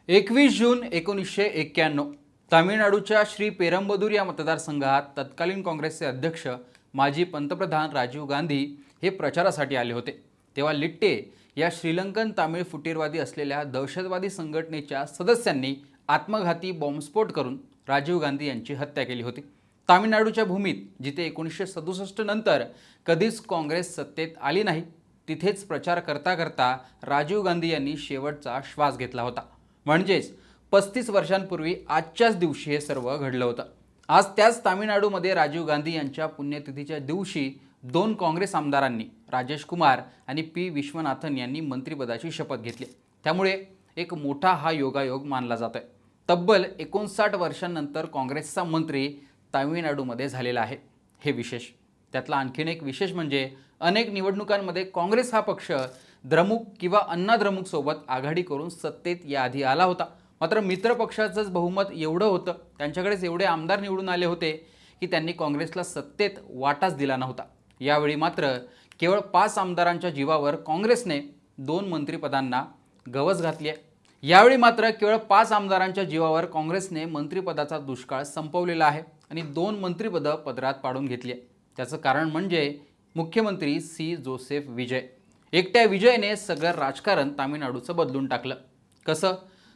21 जून 1991 तामिळनाडूच्या श्री पेरंबदूर या मतदारसंघात तत्कालीन काँग्रेसचे अध्यक्ष माजी पंतप्रधान राजीव गांधी हे प्रचारासाठी आले होते। तेव्हा लिट्टे या श्रीलंकन तामिळ फुटीरवादी असलेल्या दहशतवादी संघटनेच्या सदस्यांनी आत्मघाती बॉम्बस्फोट करून राजीव गांधी यांची हत्या केली होती। तामिळनाडूच्या भूमीत जिथे 1967 नंतर कधीच काँग्रेस सत्तेत आली नाही, तिथेच प्रचार करता करता राजीव गांधी यांनी शेवटचा श्वास घेतला होता। म्हणजेच 35 वर्षांपूर्वी आजच्याच दिवशी हे सर्व घडलं होतं। आज त्याच तामिळनाडूमध्ये राजीव गांधी यांच्या पुण्यतिथीच्या दिवशी दोन काँग्रेस आमदारांनी राजेश कुमार आणि पी विश्वनाथन यांनी मंत्रिपदाची शपथ घेतली। त्यामुळे एक मोठा हा योगायोग मानला जातोय। तब्बल 59 वर्षांनंतर काँग्रेसचा मंत्री तामिळनाडूमध्ये झालेला आहे। हे विशेष। त्यातला आणखीन एक विशेष म्हणजे अनेक निवडणुकांमध्ये काँग्रेस हा पक्ष द्रमुक किंवा अण्णा द्रमुक सोबत आघाडी करून सत्तेत याआधी आला होता। मात्र मित्र पक्षाचंच बहुमत एवढं होतं, त्यांच्याकडेच एवढे आमदार निवडून आले होते की त्यांनी काँग्रेसला सत्तेत वाटाच दिला नव्हता। यावेळी मात्र केवळ 5 आमदारांच्या जीवावर काँग्रेसने 2 मंत्रिपदांना गवस घातली आहे। यावेळी मात्र केवळ 5 आमदारांच्या जीवावर काँग्रेसने मंत्रिपदाचा दुष्काळ संपवलेला आहे आणि 2 मंत्रिपदं पदरात पाडून घेतली आहे। त्याचं कारण म्हणजे मुख्यमंत्री सी जोसेफ विजय। एकट्या विजयने सगळं राजकारण तामिळनाडूचं बदलून टाकलं। कसं?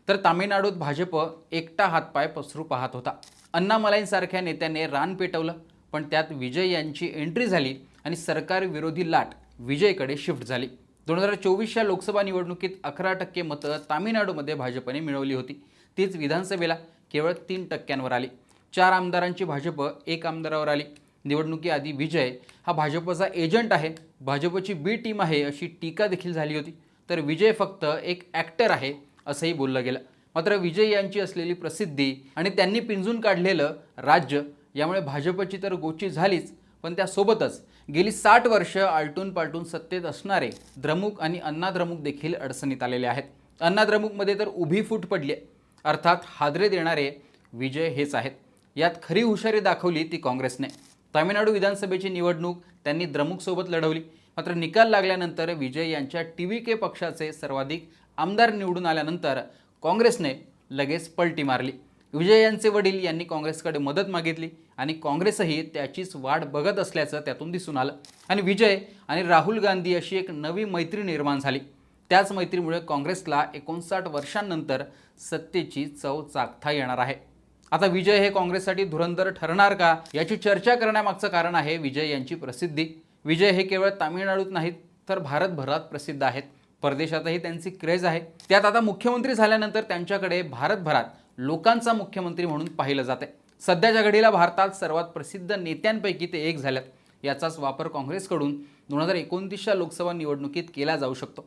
तर तामिळनाडूत भाजप एकटा हातपाय पसरू पाहत होता। अण्णामलाईंसारख्या नेत्याने रान पेटवलं, पण त्यात विजय यांची एंट्री झाली आणि सरकार विरोधी लाट विजयकडे शिफ्ट झाली। 2024च्या लोकसभा निवडणुकीत 11% मतं तामिळनाडूमध्ये भाजपने मिळवली होती। तीच विधानसभेला केवळ 3%वर आली। 4 आमदारांची भाजप 1 आमदारावर आली। निवडणुकीआधी विजय हा भाजपचा एजंट आहे, भाजपची बी टीम आहे अशी टीका देखील झाली होती। तर विजय फक्त एक ॲक्टर आहे असंही बोललं गेलं। मात्र विजय यांची असलेली प्रसिद्धी आणि त्यांनी पिंजून काढलेलं राज्य यामुळे भाजपची तर गोची झालीच, पण त्यासोबतच गेली 60 वर्ष आलटून पालटून सत्तेत असणारे द्रमुक आणि अण्णा द्रमुक देखील अडचणीत आलेले आहेत। अण्णा द्रमुकमध्ये तर उभी फूट पडली आहे, अर्थात हादरे देणारे विजय हेच आहेत। यात खरी हुशारी दाखवली ती काँग्रेसने। तामिळनाडू विधानसभेची निवडणूक त्यांनी द्रमुकसोबत लढवली, मात्र निकाल लागल्यानंतर विजय यांच्या TVK पक्षाचे सर्वाधिक आमदार निवडून आल्यानंतर काँग्रेसने लगेच पलटी मारली। विजय यांचे वडील यांनी काँग्रेसकडे मदत मागितली आणि काँग्रेसही त्याचीच वाट बघत असल्याचं त्यातून दिसून आलं आणि विजय आणि राहुल गांधी अशी एक नवी मैत्री निर्माण झाली। त्याच मैत्रीमुळे काँग्रेसला 59 वर्षांनंतर सत्तेची चव चाखता येणार आहे। आता विजय हे काँग्रेससाठी धुरंधर ठरणार का याची चर्चा करण्यामागचं कारण आहे विजय यांची प्रसिद्धी। विजय हे केवळ तामिळनाडूत नाहीत तर भारतभरात प्रसिद्ध आहेत। परदेशातही त्यांची क्रेज आहे। त्यात आता मुख्यमंत्री झाल्यानंतर त्यांच्याकडे भारतभरात लोकांचा मुख्यमंत्री म्हणून पाहिलं जाते। सध्याच्या घडीला भारतात सर्वात प्रसिद्ध नेत्यांपैकी ते एक झालेत। याचाच वापर काँग्रेसकडून 2029च्या लोकसभा निवडणुकीत केला जाऊ शकतो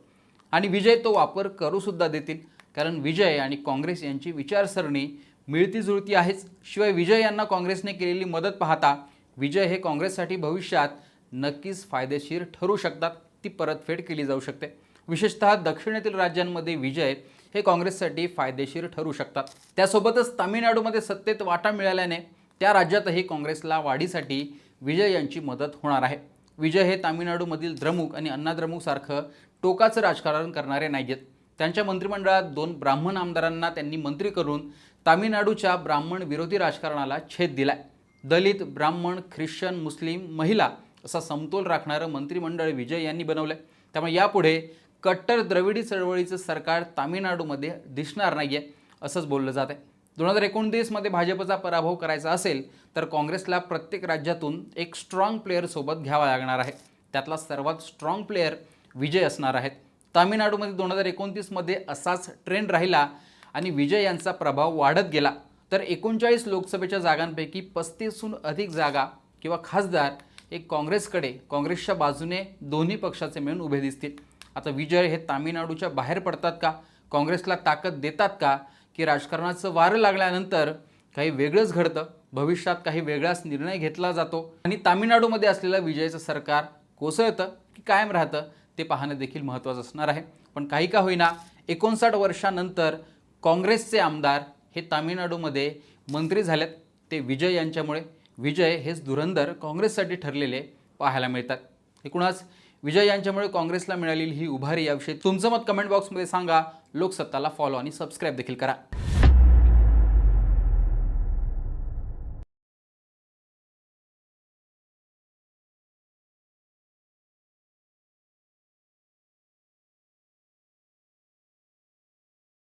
आणि विजय तो वापर करू सुद्धा देतील, कारण विजय आणि काँग्रेस यांची विचारसरणी मिळती जुळती आहेच। शिवाय विजय यांना काँग्रेसने केलेली मदत पाहता विजय हे काँग्रेससाठी भविष्यात नक्कीच फायदेशीर ठरू शकतात। ती परतफेड केली जाऊ शकते। विशेषतः दक्षिणेतील राज्यांमध्ये विजय हे काँग्रेससाठी फायदेशीर ठरू शकतात। त्यासोबतच तामिळनाडूमध्ये सत्तेत वाटा मिळाल्याने त्या राज्यातही काँग्रेसला वाढीसाठी विजय यांची मदत होणार आहे। विजय हे तामिळनाडूमधील द्रमुक आणि अण्णा द्रमुक सारखं टोकाचं राजकारण करणारे नाहीत। त्यांच्या मंत्रिमंडळात 2 ब्राह्मण आमदारांना त्यांनी मंत्री करून तामिळनाडूच्या ब्राह्मण विरोधी राजकारणाला छेद दिलाय। दलित, ब्राह्मण, ख्रिश्चन, मुस्लिम, महिला असा समतोल राखणारं मंत्रिमंडळ विजय यांनी बनवलंय। त्यामुळे यापुढे कट्टर द्रविडी चळवळीचं सरकार तामिळनाडूमध्ये दिसणार नाहीये असंच बोललं जात आहे। 2029 मध्ये भाजपचा पराभव करायचा असेल तर काँग्रेसला प्रत्येक राज्यातून एक स्ट्रॉंग प्लेअर सोबत घ्यावा लागणार आहे। त्यातला सर्वात स्ट्रॉंग प्लेअर विजय असणार आहेत। तामिळनाडूमध्ये 2029 मध्ये असाच ट्रेंड राहिला आणि विजय यांचा प्रभाव वाढत गेला तर 39 लोकसभेच्या जागांपैकी 35हून अधिक जागा किंवा खासदार एक काँग्रेसच्या बाजूने दोन्ही पक्षाचे मिळून उभे दिसतील। आता विजय हे तामिळनाडूच्या बाहेर पडतात का, काँग्रेसला ताकद देतात का, की राजकारणाचं वारं लागल्यानंतर काही वेगळंच घडतं, भविष्यात काही वेगळाच निर्णय घेतला जातो आणि तामिळनाडूमध्ये असलेलं विजयचं सरकार कोसळतं की कायम राहतं ते पाहणं देखील महत्त्वाचं असणार आहे। पण काही का होईना 59 वर्षांनंतर काँग्रेसचे आमदार हे तामिळनाडूमध्ये मंत्री झालेत ते विजय यांच्यामुळे। विजय हेच धुरंधर काँग्रेससाठी ठरलेले पाहायला मिळतात। एकूणच विजय यांच्यामुळे काँग्रेसला मिळालेली ही उभारी याविषयी तुमचं मत कमेंट बॉक्समध्ये सांगा। लोकसत्ताला फॉलो आणि सबस्क्राईब देखील करा.